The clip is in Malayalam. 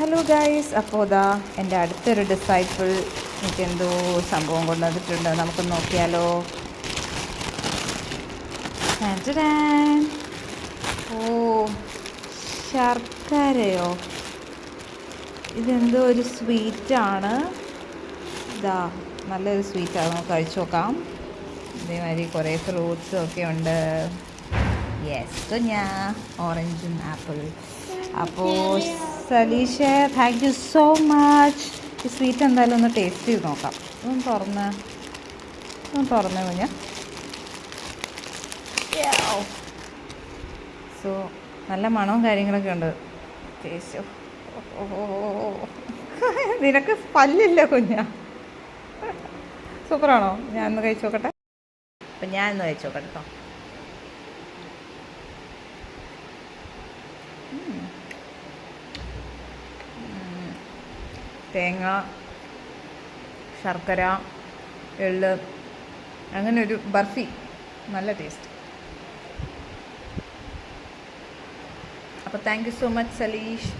ഹലോ ഗൈസ്, അപ്പോൾ ഇതാ എൻ്റെ അടുത്തൊരു ഡിസൈപ്പിൾ എനിക്ക് എന്തോ സംഭവം കൊണ്ടുവന്നിട്ടുണ്ട്. നമുക്ക് നോക്കിയാലോ. ഓ, ശർക്കരയോ? ഇതെന്തോ ഒരു സ്വീറ്റാണ്. ഇതാ നല്ലൊരു സ്വീറ്റാണ്, നമുക്ക് കഴിച്ചു നോക്കാം. ഇതേമാതിരി കുറേ ഫ്രൂട്ട്സും ഒക്കെ ഉണ്ട്. യെസ്, ഓറഞ്ചും ആപ്പിൾ. അപ്പോൾ Saleesha, thank you so much. ഈ സ്വീറ്റ് എന്തായാലും ഒന്ന് ടേസ്റ്റ് ചെയ്ത് നോക്കാം. ഒന്ന് തുറന്ന് കുഞ്ഞാ. സോ നല്ല മണവും കാര്യങ്ങളൊക്കെ ഉണ്ട്. ടേസ്റ്റ് നിനക്ക് പല്ലില്ല കുഞ്ഞാ. സൂപ്പറാണോ? ഞാനൊന്ന് കഴിച്ച് നോക്കട്ടെ. അപ്പം ഞാനൊന്ന് കഴിച്ച് നോക്കട്ടെ കേട്ടോ. തേങ്ങ, ശർക്കര, എള്ള്, അങ്ങനെ ഒരു ബർഫി. നല്ല ടേസ്റ്റ്. അപ്പോൾ thank you so much Saleesh.